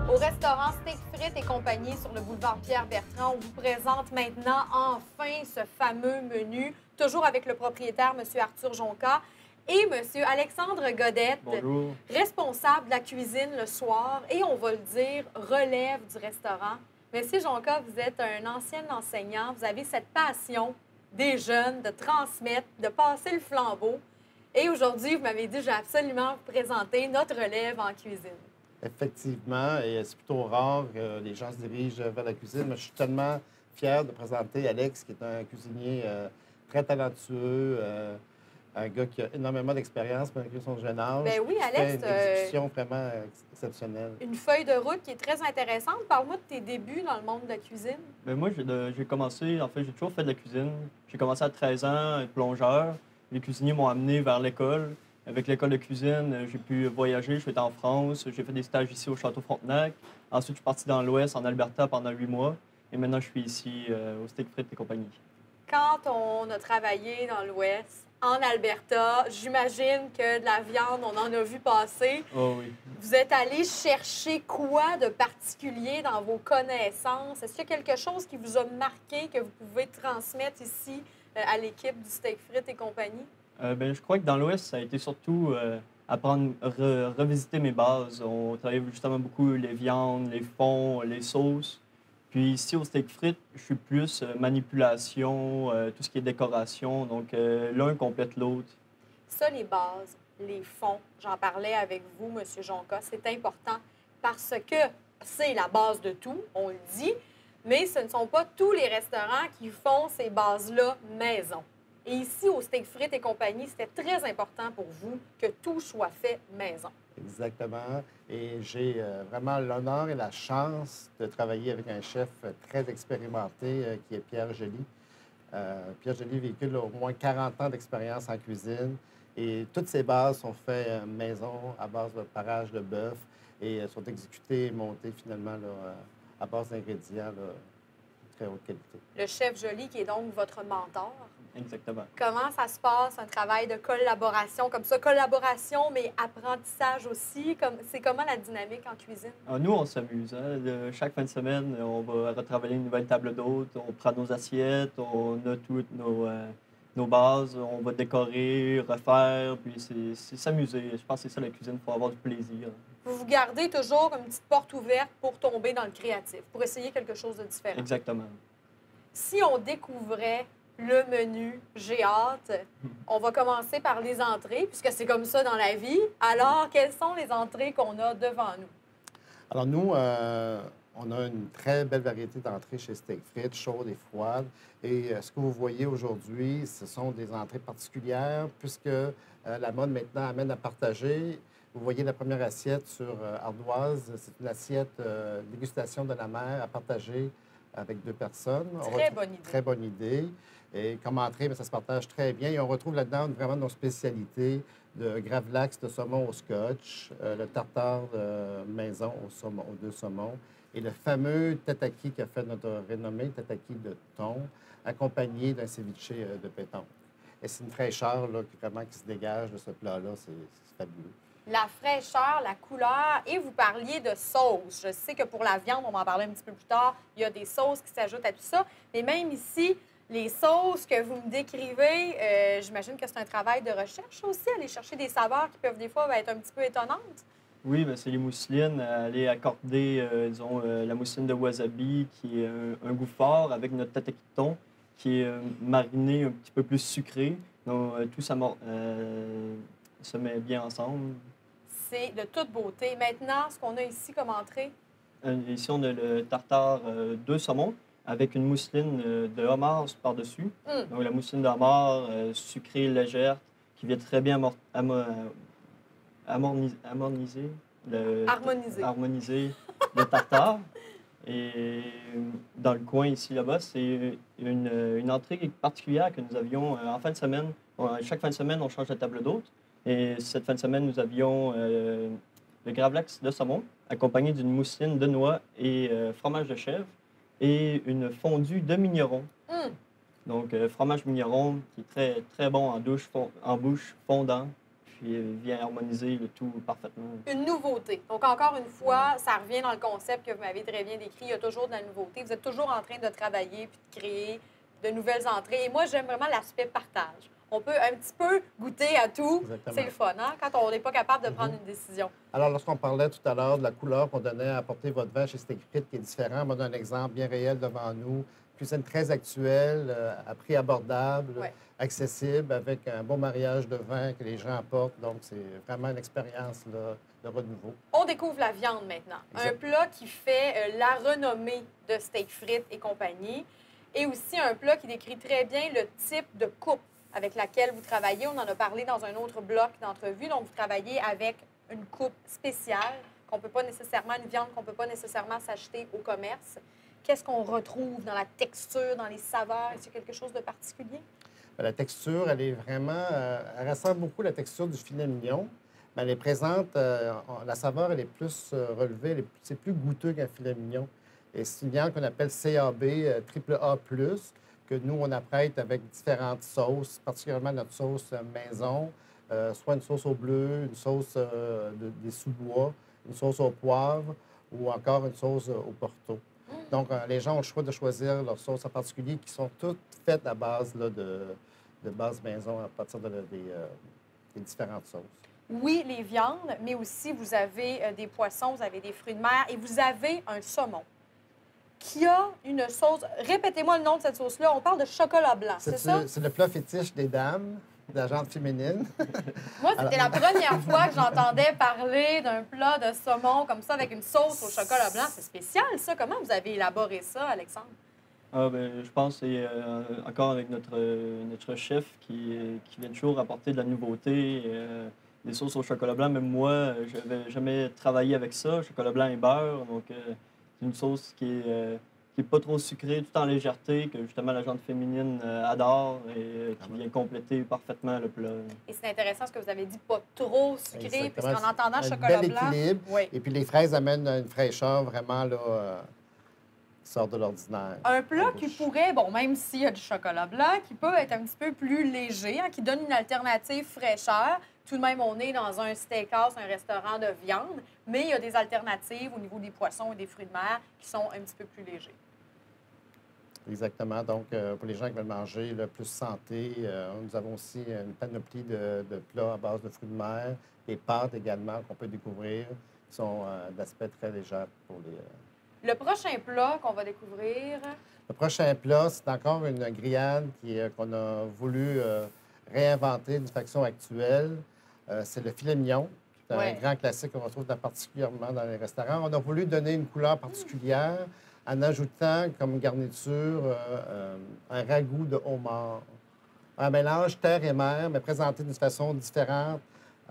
Au restaurant Steak Frites et compagnie sur le boulevard Pierre-Bertrand, on vous présente maintenant enfin ce fameux menu, toujours avec le propriétaire, M. Arthur Jonca, et M. Alexandre Godette, Bonjour. responsable de la cuisine le soir, et on va le dire, relève du restaurant. M. Jonca, vous êtes un ancien enseignant, vous avez cette passion des jeunes, de transmettre, de passer le flambeau. Et aujourd'hui, vous m'avez dit, je vais absolument vous présenter notre relève en cuisine. Effectivement, et c'est plutôt rare que les gens se dirigent vers la cuisine, mais je suis tellement fier de présenter Alex, qui est un cuisinier très talentueux, un gars qui a énormément d'expérience malgré son jeune âge. Ben oui, qui Alex, fait une exécution vraiment exceptionnelle. Une feuille de route qui est très intéressante. Parle-moi de tes débuts dans le monde de la cuisine. Ben moi, j'ai commencé, en fait, j'ai toujours fait de la cuisine. J'ai commencé à 13 ans, être plongeur. Les cuisiniers m'ont amené vers l'école. Avec l'école de cuisine, j'ai pu voyager. Je suis allé en France. J'ai fait des stages ici au Château Frontenac. Ensuite, je suis parti dans l'Ouest, en Alberta, pendant 8 mois. Et maintenant, je suis ici au Steak Frites et compagnie. Quand on a travaillé dans l'Ouest, en Alberta, j'imagine que de la viande, on en a vu passer. Oh oui. Vous êtes allé chercher quoi de particulier dans vos connaissances? Est-ce qu'il y a quelque chose qui vous a marqué, que vous pouvez transmettre ici à l'équipe du Steak Frites et compagnie? Ben, je crois que dans l'Ouest, ça a été surtout apprendre, revisiter mes bases. On travaillait justement beaucoup les viandes, les fonds, les sauces. Puis ici, au Steak Frites, je suis plus manipulation, tout ce qui est décoration. Donc, l'un complète l'autre. Ça, les bases, les fonds, j'en parlais avec vous, M. Jonca, c'est important parce que c'est la base de tout, on le dit, mais ce ne sont pas tous les restaurants qui font ces bases-là maison. Et ici, au Steak Frites et compagnie, c'était très important pour vous que tout soit fait maison. Exactement. Et j'ai vraiment l'honneur et la chance de travailler avec un chef très expérimenté qui est Pierre Joly. Pierre Joly véhicule au moins 40 ans d'expérience en cuisine et toutes ses bases sont faites maison à base de parage de bœuf et sont exécutées et montées finalement là, à base d'ingrédients de très haute qualité. Le chef Joly, qui est donc votre mentor. Exactement. Comment ça se passe, un travail de collaboration comme ça? Collaboration, mais apprentissage aussi. C'est comment la dynamique en cuisine? Alors, nous, on s'amuse. Hein? Chaque fin de semaine, on va retravailler une nouvelle table d'hôte. On prend nos assiettes, on a toutes nos bases, on va décorer, refaire, puis c'est s'amuser. Je pense que c'est ça la cuisine, il faut avoir du plaisir. Vous vous gardez toujours une petite porte ouverte pour tomber dans le créatif, pour essayer quelque chose de différent. Exactement. Si on découvrait le menu, j'ai hâte, on va commencer par les entrées, puisque c'est comme ça dans la vie. Alors, quelles sont les entrées qu'on a devant nous? Alors nous, on a une très belle variété d'entrées chez Steak Frites, chaudes et froides. Et ce que vous voyez aujourd'hui, ce sont des entrées particulières, puisque la mode maintenant amène à partager. Vous voyez la première assiette sur ardoise. C'est une assiette dégustation de la mer à partager avec 2 personnes. Très bonne idée. Très bonne idée. Et comme entrée, bien, ça se partage très bien. Et on retrouve là-dedans vraiment nos spécialités de gravlax de saumon au scotch, le tartare de maison aux 2 saumons et le fameux tataki qui a fait notre renommée, tataki de thon, accompagné d'un ceviche de pétanque. Et c'est une fraîcheur là, qui se dégage de ce plat-là. C'est fabuleux. La fraîcheur, la couleur, et vous parliez de sauce. Je sais que pour la viande, on va en parler un petit peu plus tard, il y a des sauces qui s'ajoutent à tout ça. Mais même ici, les sauces que vous me décrivez, j'imagine que c'est un travail de recherche aussi, aller chercher des saveurs qui peuvent des fois être un petit peu étonnantes. Oui, bien, c'est les mousselines. Aller accorder, disons, la mousseline de wasabi, qui est un goût fort, avec notre tataki de thon, qui est mariné un petit peu plus sucré. Donc, tout ça se met bien ensemble. C'est de toute beauté. Maintenant, ce qu'on a ici comme entrée, Ici, on a le tartare de saumon avec une mousseline de homard par-dessus. Donc, la mousseline de homard sucrée, légère, qui vient très bien harmoniser le tartare. Et dans le coin ici, là-bas, c'est une entrée particulière que nous avions en fin de semaine. Chaque fin de semaine, on change de table d'hôte. Et cette fin de semaine, nous avions le gravlax de saumon, accompagné d'une mousseline de noix et fromage de chèvre, et une fondue de mignon. Donc, fromage mignon qui est très, très bon en bouche, fondant. puis vient harmoniser le tout parfaitement. Une nouveauté. Donc, encore une fois, ça revient dans le concept que vous m'avez très bien décrit. Il y a toujours de la nouveauté. Vous êtes toujours en train de travailler puis de créer de nouvelles entrées. Et moi, j'aime vraiment l'aspect partage. On peut un petit peu goûter à tout. Exactement. C'est le fun, hein? Quand on n'est pas capable de prendre une décision. Alors, lorsqu'on parlait tout à l'heure de la couleur qu'on donnait à apporter votre vin chez Steak Frites, qui est différent, on a un exemple bien réel devant nous. Cuisine très actuelle, à prix abordable, Ouais. accessible, avec un beau mariage de vin que les gens apportent. Donc, c'est vraiment une expérience là, de renouveau. On découvre la viande maintenant. Exact. Un plat qui fait la renommée de Steak Frites et compagnie. Et aussi un plat qui décrit très bien le type de coupe avec laquelle vous travaillez. On en a parlé dans un autre bloc d'entrevue. Donc, vous travaillez avec une coupe spéciale qu'on peut pas nécessairement, une viande qu'on ne peut pas nécessairement s'acheter au commerce. Qu'est-ce qu'on retrouve dans la texture, dans les saveurs? Est-ce qu'il y a quelque chose de particulier? Bien, la texture, elle est vraiment... elle ressemble beaucoup à la texture du filet mignon, mais elle est présente... la saveur, elle est plus relevée, c'est plus goûteux qu'un filet mignon. Et c'est une viande qu'on appelle CAB, triple A+, que nous, on apprête avec différentes sauces, particulièrement notre sauce maison, soit une sauce au bleu, une sauce des sous-bois, une sauce au poivre ou encore une sauce au porto. Donc, les gens ont le choix de choisir leurs sauces en particulier qui sont toutes faites à base là, de base maison à partir des différentes sauces. Oui, les viandes, mais aussi vous avez des poissons, vous avez des fruits de mer et vous avez un saumon qui a une sauce... Répétez-moi le nom de cette sauce-là. On parle de chocolat blanc, c'est ça? C'est le plat fétiche des dames, de la gente féminine. Moi, c'était la première fois que j'entendais parler d'un plat de saumon comme ça avec une sauce au chocolat blanc. C'est spécial, ça. Comment vous avez élaboré ça, Alexandre? Ah, ben, je pense que c'est encore avec notre chef qui vient toujours apporter de la nouveauté, des sauces au chocolat blanc. Même moi, je n'avais jamais travaillé avec ça, chocolat blanc et beurre. Donc, c'est une sauce qui est pas trop sucrée, tout en légèreté, que justement la gente féminine adore et qui vient compléter parfaitement le plat. Et c'est intéressant ce que vous avez dit, pas trop sucré, Exactement. puisqu'en entendant Un chocolat bel blanc... équilibre. Oui. Et puis les fraises amènent une fraîcheur vraiment là, qui sort de l'ordinaire. Un plat en qui bouche. pourrait, bon, même s'il y a du chocolat blanc, qui peut être un petit peu plus léger, hein, qui donne une alternative fraîcheur. Tout de même, on est dans un steakhouse, un restaurant de viande, mais il y a des alternatives au niveau des poissons et des fruits de mer qui sont un petit peu plus légers. Exactement. Donc, pour les gens qui veulent manger le plus santé, nous avons aussi une panoplie de plats à base de fruits de mer, des pâtes également qu'on peut découvrir, qui sont d'aspect très léger pour les... Le prochain plat qu'on va découvrir, Le prochain plat, c'est encore une grillade qu'on a voulu réinventer d'une façon actuelle. C'est le filet mignon. C'est Ouais. un grand classique qu'on retrouve particulièrement dans les restaurants. On a voulu donner une couleur particulière en ajoutant comme garniture un ragoût de homard. Un mélange terre et mer, mais présenté d'une façon différente.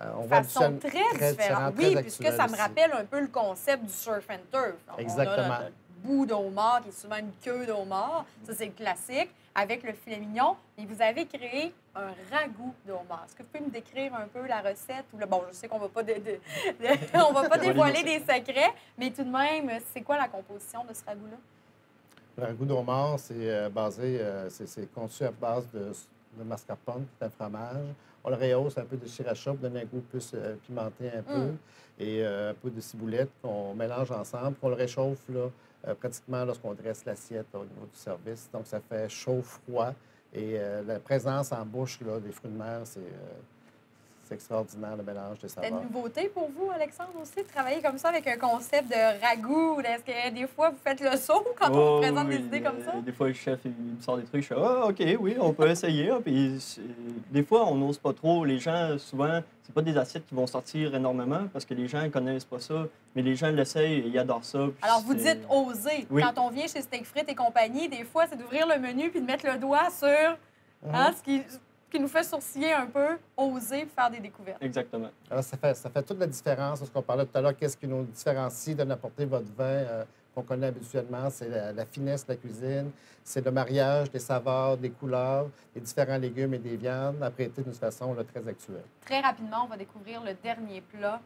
On voit façon du- très différente. Oui, très puisque actuelle ça me aussi. rappelle un peu le concept du surf and turf. Donc, Exactement. on a notre bout de homard qui est souvent une queue de homard. Ça, c'est le classique. Avec le filet mignon. Et vous avez créé un ragoût de homard. Est-ce que vous pouvez me décrire un peu la recette? Bon, je sais qu'on ne va pas, on va pas dévoiler des secrets, mais tout de même, c'est quoi la composition de ce ragoût-là? Le ragoût de homard, c'est c'est conçu à base de mascarpone, qui est un fromage. On le rehausse un peu de sriracha pour donner un goût plus pimenté un peu. Et un peu de ciboulette qu'on mélange ensemble, qu'on le réchauffe là, pratiquement lorsqu'on dresse l'assiette au niveau du service. Donc, ça fait chaud-froid. Et la présence en bouche là, des fruits de mer, c'est extraordinaire, le mélange de C'est une saveurs. nouveauté pour vous, Alexandre, aussi, de travailler comme ça avec un concept de ragoût? Est-ce que des fois, vous faites le saut quand on vous présente des idées comme ça? Des fois, le chef il me sort des trucs, je fais ah, OK, oui, on peut essayer. Ah, puis, des fois, on n'ose pas trop. Les gens, souvent, c'est pas des assiettes qui vont sortir énormément parce que les gens ne connaissent pas ça. Mais les gens l'essayent et ils adorent ça. Puis Alors, vous c'est- dites oser. Oui. Quand on vient chez Steak Frites et compagnie, des fois, c'est d'ouvrir le menu puis de mettre le doigt sur hein, ce qui nous fait sourciller un peu, oser faire des découvertes. Exactement. Alors, ça fait toute la différence. Ce qu'on parlait tout à l'heure, qu'est-ce qui nous différencie de n'apporter votre vin qu'on connaît habituellement? C'est la finesse de la cuisine, c'est le mariage des saveurs, des couleurs, des différents légumes et des viandes, apprêtés d'une façon là, très actuelle. Très rapidement, on va découvrir le dernier plat.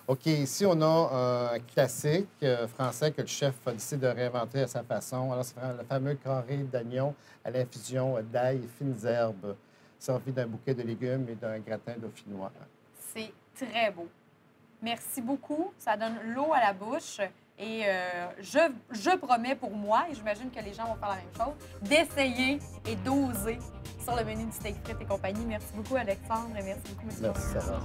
OK, ici, on a un classique français que le chef a décidé de réinventer à sa façon. Alors, c'est le fameux carré d'oignon à l'infusion d'ail et fines herbes. servi d'un bouquet de légumes et d'un gratin dauphinois. C'est très beau. Merci beaucoup. Ça donne l'eau à la bouche. Et je promets pour moi, et j'imagine que les gens vont faire la même chose, d'essayer et d'oser sur le menu du steak frites et compagnie. Merci beaucoup, Alexandre, et merci beaucoup, M. Merci, Sarah.